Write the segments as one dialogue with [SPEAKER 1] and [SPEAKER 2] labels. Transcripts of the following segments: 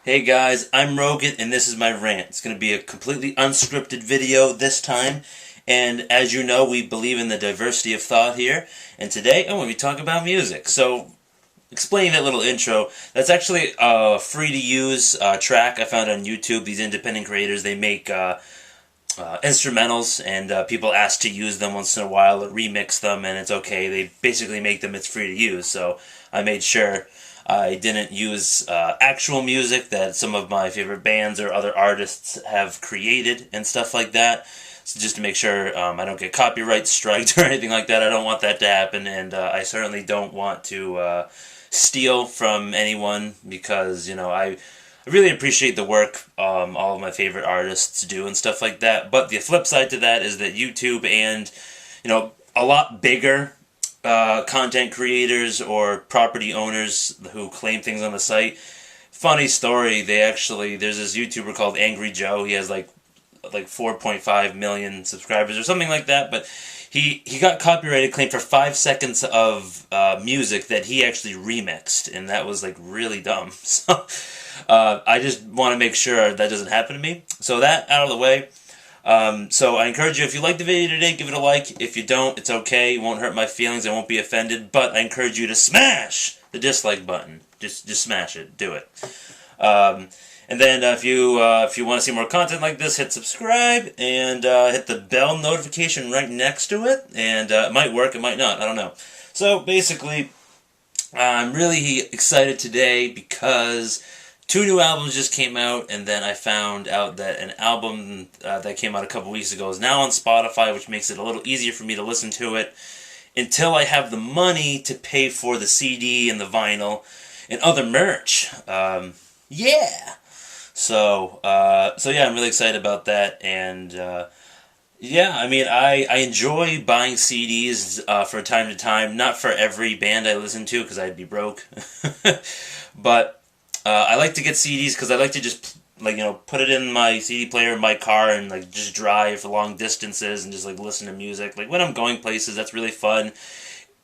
[SPEAKER 1] Hey guys, I'm Rogut and this is my rant. It's going to be a completely unscripted video this time. And as you know, we believe in the diversity of thought here. And today I'm going to be talking about music. So, explaining that little intro, that's actually a free to use track I found on YouTube. These independent creators, they make instrumentals and people ask to use them once in a while or remix them, and it's okay. They basically make them, it's free to use. So I made sure I didn't use actual music that some of my favorite bands or other artists have created and stuff like that. So just to make sure I don't get copyright striked or anything like that. I don't want that to happen, and I certainly don't want to steal from anyone because, I really appreciate the work all of my favorite artists do and stuff like that. But the flip side to that is that YouTube and, a lot bigger content creators or property owners who claim things on the site. Funny story, there's this YouTuber called Angry Joe. He has like 4.5 million subscribers or something like that, but he got copyrighted claim for 5 seconds of music that he actually remixed, and that was like really dumb. So I just want to make sure that doesn't happen to me. So that out of the way. So I encourage you, if you like the video today, give it a like. If you don't, it's okay. It won't hurt my feelings. I won't be offended. But I encourage you to smash the dislike button. Just smash it. Do it. And then if you want to see more content like this, hit subscribe and hit the bell notification right next to it. And it might work, it might not. I don't know. So basically, I'm really excited today because two new albums just came out, and then I found out that an album that came out a couple weeks ago is now on Spotify, which makes it a little easier for me to listen to it until I have the money to pay for the CD and the vinyl and other merch. Yeah. So yeah, I'm really excited about that, and yeah, I mean, I enjoy buying CDs from time to time. Not for every band I listen to, because I'd be broke, but I like to get CDs because I like to just put it in my CD player in my car and just drive for long distances and just listen to music. Like when I'm going places, that's really fun.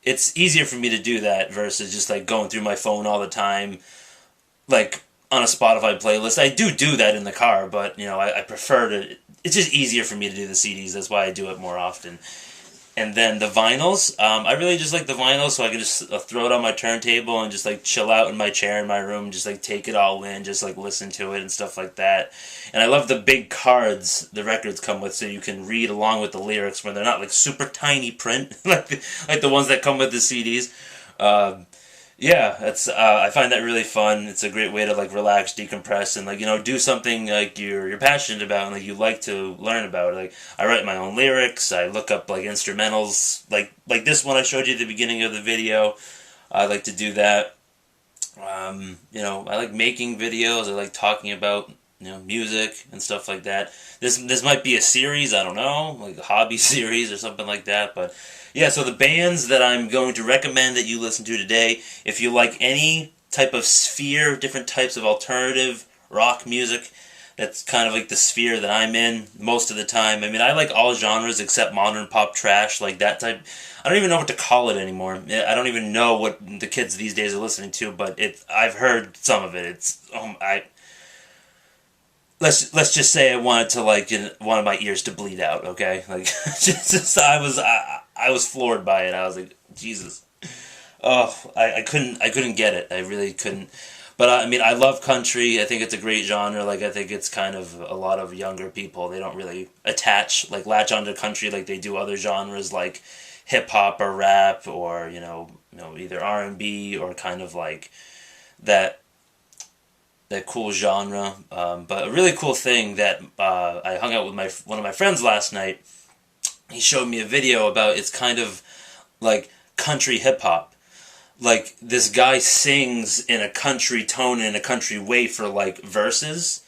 [SPEAKER 1] It's easier for me to do that versus just going through my phone all the time, like on a Spotify playlist. I do that in the car, but I prefer to. It's just easier for me to do the CDs. That's why I do it more often. And then the vinyls, I really just like the vinyls, so I can just throw it on my turntable and just chill out in my chair in my room, just take it all in, just listen to it and stuff like that. And I love the big cards the records come with, so you can read along with the lyrics when they're not super tiny print like the ones that come with the CDs. Yeah, that's I find that really fun. It's a great way to relax, decompress, and do something you're passionate about and you like to learn about. I write my own lyrics. I look up instrumentals, like this one I showed you at the beginning of the video. I like to do that. I like making videos. I like talking about music and stuff like that. This might be a series. I don't know, like a hobby series or something like that, but. Yeah, so the bands that I'm going to recommend that you listen to today, if you like any type of sphere, different types of alternative rock music, that's kind of like the sphere that I'm in most of the time. I mean, I like all genres except modern pop trash, like that type. I don't even know what to call it anymore. I don't even know what the kids these days are listening to, but I've heard some of it. It's let's just say I wanted to one of my ears to bleed out. Okay, I was floored by it. I was like, Jesus. Oh, I couldn't get it. I really couldn't. But I mean, I love country. I think it's a great genre. I think it's kind of a lot of younger people. They don't really latch onto country like they do other genres like hip hop or rap or either R&B or kind of that that cool genre. But a really cool thing that I hung out with one of my friends last night. He showed me a video about it's kind of like country hip hop. Like this guy sings in a country tone in a country way for verses,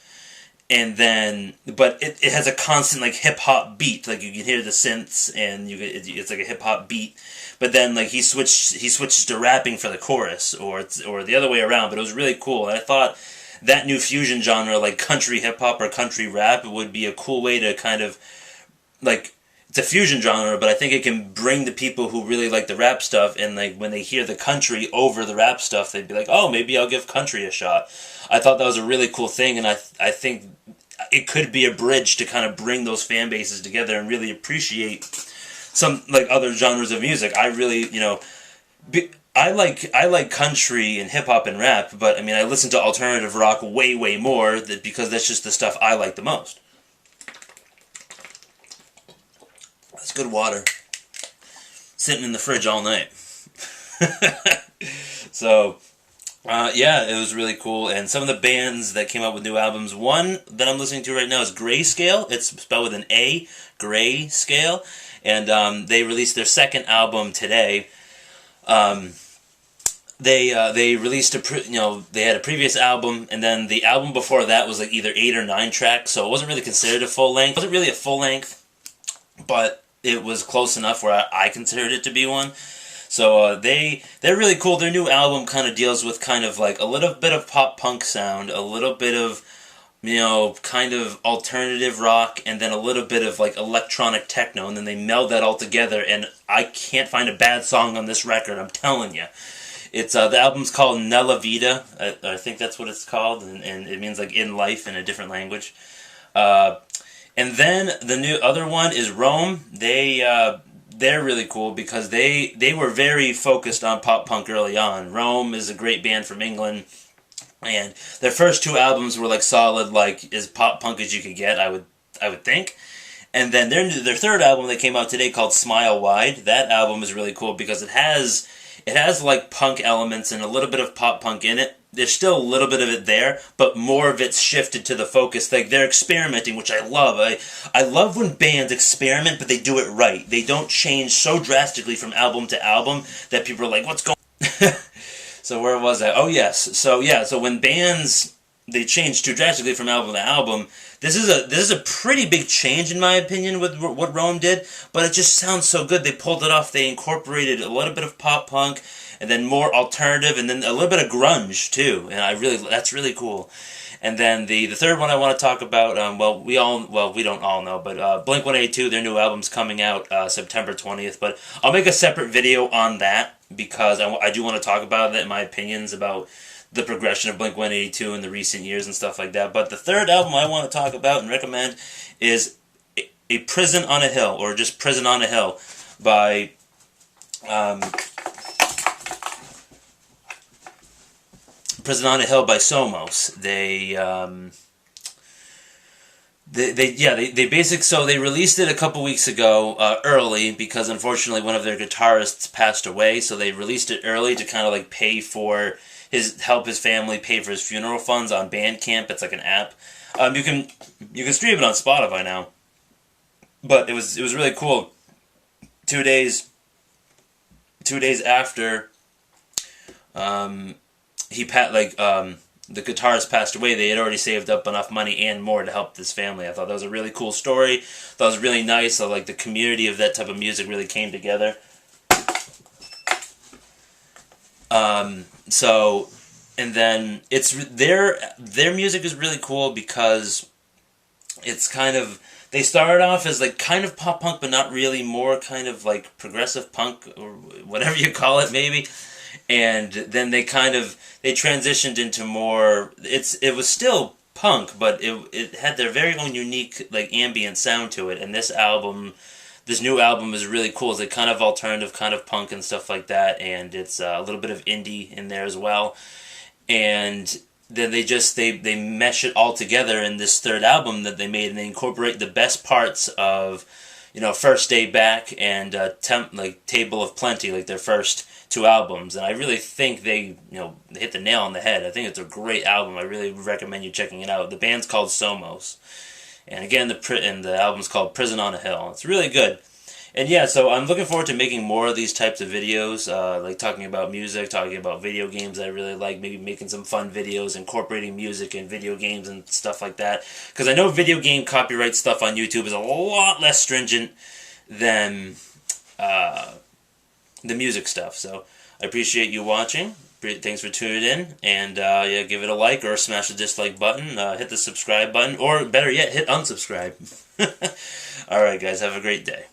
[SPEAKER 1] and then but it has a constant hip hop beat. You can hear the synths and it's like a hip hop beat. But then he switched to rapping for the chorus or the other way around. But it was really cool, and I thought that new fusion genre country hip hop or country rap would be a cool way to kind of it's a fusion genre, but I think it can bring the people who really like the rap stuff, and like when they hear the country over the rap stuff, they'd be like, oh, maybe I'll give country a shot. I thought that was a really cool thing, and I think it could be a bridge to kind of bring those fan bases together and really appreciate some like other genres of music. I really, I like country and hip hop and rap, but I mean I listen to alternative rock way more because that's just the stuff I like the most. That's good water. Sitting in the fridge all night. So, yeah, it was really cool. And some of the bands that came out with new albums, one that I'm listening to right now is Grayscale. It's spelled with an A, Grayscale. And they released their second album today. They released they had a previous album, and then the album before that was like either 8 or 9 tracks, so it wasn't really considered a full length. It wasn't really a full length, but it was close enough where I considered it to be one. So they're really cool. Their new album kind of deals with kind of like a little bit of pop punk sound, a little bit of kind of alternative rock, and then a little bit of like electronic techno, and then they meld that all together, and I can't find a bad song on this record, I'm telling you. It's the album's called Nella Vida. I think that's what it's called, and it means like in life in a different language. And then the new other one is Rome. They're really cool because they were very focused on pop punk early on. Rome is a great band from England, and their first 2 albums were like solid, like as pop punk as you could get, I would think. And then their third album that came out today called Smile Wide. That album is really cool because it has like punk elements and a little bit of pop punk in it. There's still a little bit of it there, but more of it's shifted to the focus. Like they're experimenting, which I love. I love when bands experiment, but they do it right. They don't change so drastically from album to album that people are like, "What's going?" So where was I? Oh yes. So yeah. So when bands they change too drastically from album to album, this is a pretty big change in my opinion with what Rome did. But it just sounds so good. They pulled it off. They incorporated a little bit of pop punk, and then more alternative, and then a little bit of grunge too. And that's really cool. And then the third one I want to talk about, we don't all know, but Blink-182, their new album's coming out September 20th. But I'll make a separate video on that because I do want to talk about it, my opinions about the progression of Blink-182 in the recent years and stuff like that. But the third album I want to talk about and recommend is A Prison on a Hill, or just Prison on a Hill, by Prison on a Hill by Somos. They released it a couple weeks ago early because unfortunately one of their guitarists passed away, so they released it early to kind of like help his family pay for his funeral funds on Bandcamp. It's like an app. You can stream it on Spotify now, but it was really cool. 2 days after the guitarist passed away, they had already saved up enough money and more to help this family. I thought that was a really cool story. I thought it was really nice. I like the community of that type of music really came together. And then it's their music is really cool because it's kind of, they started off as like kind of pop punk, but not really, more kind of like progressive punk or whatever you call it maybe. And then they transitioned into more, it was still punk, but it had their very own unique like ambient sound to it. And this new album is really cool. It's like kind of alternative, kind of punk and stuff like that, and it's a little bit of indie in there as well. And then they mesh it all together in this third album that they made, and they incorporate the best parts of, First Day Back and Table of Plenty, like their first 2 albums. And I really think they hit the nail on the head. I think it's a great album. I really recommend you checking it out. The band's called Somos. And again, the album's called Prison on a Hill. It's really good. And yeah, so I'm looking forward to making more of these types of videos, like talking about music, talking about video games that I really like, maybe making some fun videos, incorporating music and video games and stuff like that. Because I know video game copyright stuff on YouTube is a lot less stringent than the music stuff. So I appreciate you watching. Thanks for tuning in, and give it a like or smash the dislike button, hit the subscribe button, or better yet, hit unsubscribe. Alright guys, have a great day.